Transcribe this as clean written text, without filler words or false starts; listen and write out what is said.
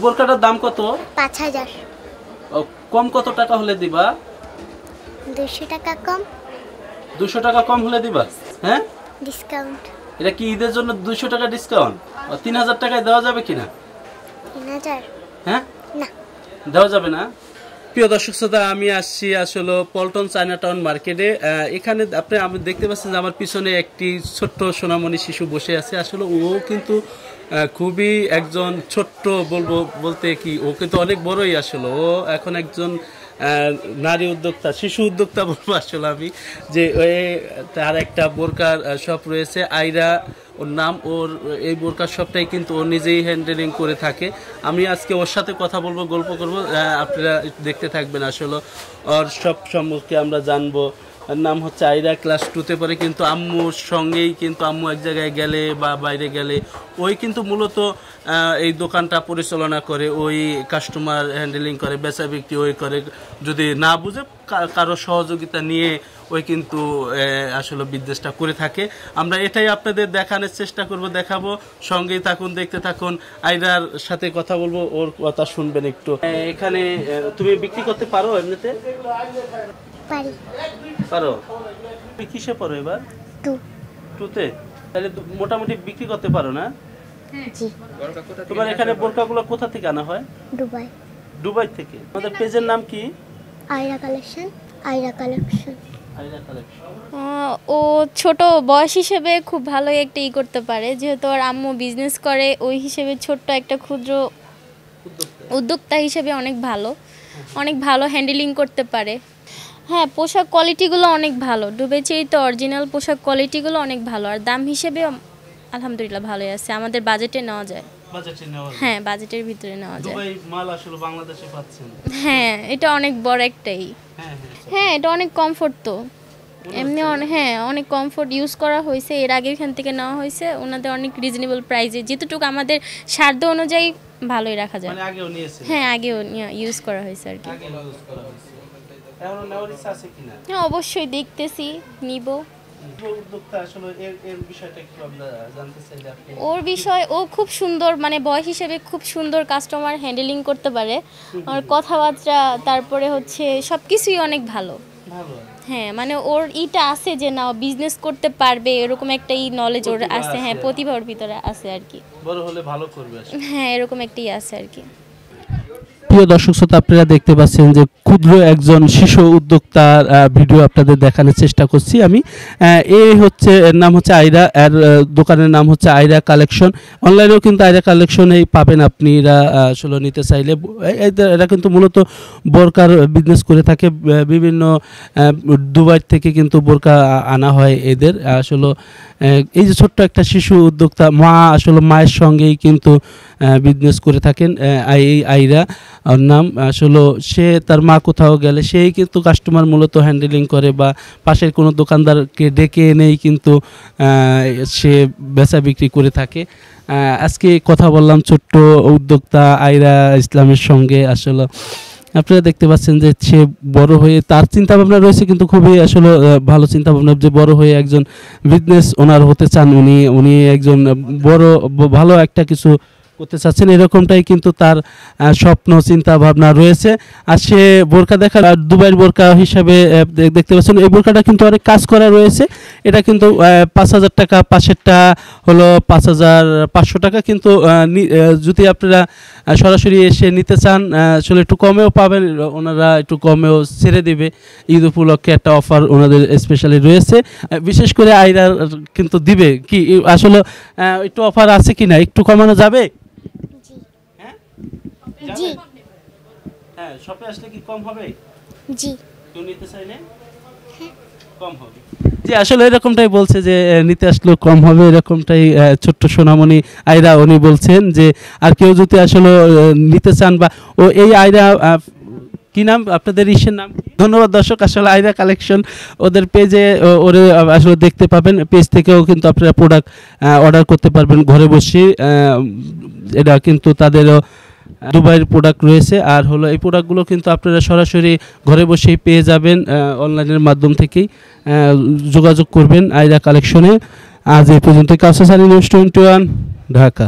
বোরকাটার দাম কত? 5000। কম কত টাকা হলে দিবা? 200 টাকা কম। 200 টাকা কম হলে দিবা? হ্যাঁ, ডিসকাউন্ট। এটা কি ঈদের জন্য 200 টাকা ডিসকাউন্ট? 3000 টাকায় দেওয়া যাবে কিনা? 3000? হ্যাঁ, না, দেওয়া যাবে না। প্রিয় দর্শক শ্রোতা, আমি আসছি আসলে পল্টন চায়নাটাউন মার্কেটে। এখানে আমি দেখতে পাচ্ছেন যে আমার পিছনে একটি ছোট্ট সোনামণি শিশু বসে আছে। আসলে ও কিন্তু খুবই একজন ছোট্ট বলতে কি, ও কিন্তু অনেক বড়ই। আসলে ও এখন একজন নারী উদ্যোক্তা, শিশু উদ্যোক্তা বলবো আসলে আমি, যে তার একটা বোরকার শপ রয়েছে, আইরা ওর নাম। ওর এই বোরকার শপটাই কিন্তু ও নিজেই হ্যান্ডেলিং করে থাকে। আমি আজকে ওর সাথে কথা বলবো, গল্প করবো, আপনারা দেখতে থাকবেন। আসলে ওর শপ সম্পর্কে আমরা জানবো। নাম হচ্ছে আইরা, ক্লাস 2-তে পড়ে। কিন্তু আম্মুর সঙ্গেই, কিন্তু আম্মু এক জায়গায় গেলে বা বাইরে গেলে ওই কিন্তু মূলত এই দোকানটা পরিচালনা করে, ওই কাস্টমার হ্যান্ডেলিং করে, বেচা বিক্রি ওই করে। যদি না বুঝে কারো সহযোগিতা নিয়ে ওই কিন্তু আসলে বিজনেসটা করে থাকে। আমরা এটাই আপনাদের দেখানোর চেষ্টা করব, দেখাবো। সঙ্গেই থাকুন, দেখতে থাকুন। আইরার সাথে কথা বলবো, ওর কথা শুনবেন একটু। এখানে তুমি বিক্রি করতে পারো এমনিতে? পারি। পারো? তুমি কিসে পড়ো এবার? 2-তে? তাহলে মোটামুটি বিক্রি করতে পারো না? জি। তোমার এখানে বোরকাগুলো কোথা থেকে আনা হয়? দুবাই। দুবাই থেকে। আমাদের পেজের নাম কি? আইরা কালেকশন। আইরা কালেকশন। আইরা কালেকশন। ও ছোট বয়স হিসেবে খুব ভালো একটা করতে পারে, যেহেতু ওর আম্মু বিজনেস করে, ওই হিসেবে ছোট্ট একটা ক্ষুদ্র উদ্যোক্তা হিসেবে অনেক ভালো হ্যান্ডেলিং করতে পারে। হ্যাঁ, পোশাক কোয়ালিটিগুলো অনেক ভালো। দুবাই চেয়ে অরিজিনাল পোশাক কোয়ালিটিগুলো অনেক ভালো, আর দাম হিসেবে আলহামদুলিল্লাহ ভালোই আছে, আমাদের বাজেটে নেওয়া যায়। হ্যাঁ, বাজেটের ভিতরে নেওয়া যায়। দুবাই মাল আসলে বাংলাদেশে পাচ্ছেন? হ্যাঁ, এটা অনেক বড় একটাই। হ্যাঁ, এটা অনেক কমফোর্ট তো এমনি। হ্যাঁ, অনেক কমফোর্ট ইউজ করা হয়েছে, এর আগে এখান থেকে নেওয়া হয়েছে। ওনাদের অনেক রিজনেবল প্রাইসে, যেটুকু আমাদের সাধ্য অনুযায়ী ভালোই রাখা যায়। হ্যাঁ, আগেও ইউজ করা হয়েছে আর কি। হ্যাঁ, অবশ্যই দেখতেছি, নিব। ওর বিষয়, ও খুব সুন্দর, মানে বয়স হিসেবে খুব সুন্দর কাস্টমার হ্যান্ডেলিং করতে পারে। আর কথাবার্তা, তারপরে হচ্ছে সবকিছুই অনেক ভালো। হ্যাঁ, মানে ওর আছে যে না, বিজনেস করতে পারবে, এরকম একটা নলেজ ওর আছে। হ্যাঁ, প্রতিভা ওর ভিতরে আছে আর কি। বড় হলে ভালো করবে। হ্যাঁ, এরকম একটাই আছে আর কি। প্রিয় দর্শক শ্রোতা, আপনারা দেখতে পাচ্ছেন যে ক্ষুদ্র একজন শিশু উদ্যোক্তার ভিডিও আপনাদের দেখানোর চেষ্টা করছি আমি। এর নাম হচ্ছে আইরা, এর দোকানের নাম হচ্ছে আইরা কালেকশন। অনলাইনেও কিন্তু আইরা কালেকশনেই পাবেন আপনি, এরা আসলে নিতে চাইলে। এরা কিন্তু মূলত বোরকার বিজনেস করে থাকে। বিভিন্ন দুবাই থেকে কিন্তু বোরকা আনা হয় এদের। আসলে এই যে ছোট্ট একটা শিশু উদ্যোক্তা, আসলে মায়ের সঙ্গেই কিন্তু বিজনেস করে থাকেন এই আইরা ওর নাম। আসলে সে তার মা কোথাও গেলে সেই কিন্তু কাস্টমার মূলত হ্যান্ডেলিং করে, বা পাশের কোনো দোকানদারকে ডেকে এনেই কিন্তু সে বেচা বিক্রি করে থাকে। আজকে কথা বললাম ছোট্ট উদ্যোক্তা আইরা ইসলামের সঙ্গে। আসলে আপনারা দেখতে পাচ্ছেন যে সে বড় হয়ে, তার চিন্তা ভাবনা রয়েছে কিন্তু খুবই আসলে ভালো চিন্তা ভাবনা, যে বড় হয়ে একজন বিজনেস ওনার হতে চান। উনি একজন বড় ভালো একটা কিছু করতে চাচ্ছেন, এরকমটাই কিন্তু তার স্বপ্ন চিন্তা ভাবনা রয়েছে। আর সে বোরকা দেখার, দুবাইয়ের বোরকা হিসাবে দেখতে পাচ্ছেন এই বোরকাটা কিন্তু অনেক কাজ করা রয়েছে। এটা কিন্তু 5000 টাকা, পাশেরটা হলো 5500 টাকা। কিন্তু যদি আপনারা সরাসরি এসে নিতে চান, আসলে একটু কমেও পাবেন, ওনারা একটু কমেও ছেড়ে দেবে। ঈদ উপলক্ষে একটা অফার ওনাদের স্পেশালি রয়েছে, বিশেষ করে আইরার কিন্তু দিবে কি, আসলে একটু অফার আছে কিনা, একটু কমানো যাবে? জি। হ্যাঁ, শপে আসলে কি কম হবে? জি। কেউ নিতে চাইলে কম হবে। জি, আসলে এরকমটাই বলছে যে নিতে আসলেও কম হবে, এরকমটাই ছোট্ট সোনামণি আইরা উনি বলছেন। যে আর কেউ যদি আসলে নিতে চান, বা এই আইরা কি নাম আপনাদের ইসের নাম? ধন্যবাদ দর্শক। আসলে আইরা কালেকশন ওদের পেজে ওরে আসলে দেখতে পাবেন, পেজ থেকেও কিন্তু আপনারা প্রোডাক্ট অর্ডার করতে পারবেন ঘরে বসে। এটা কিন্তু তাদেরও দুবাইয়ের প্রোডাক্ট রয়েছে। আর হলো এই প্রোডাক্টগুলো কিন্তু আপনারা সরাসরি ঘরে বসেই পেয়ে যাবেন, অনলাইনের মাধ্যম থেকেই যোগাযোগ করবেন আইরা কালেকশনে। আজ এই পর্যন্ত। কাউসার নিউজ 21, ঢাকা।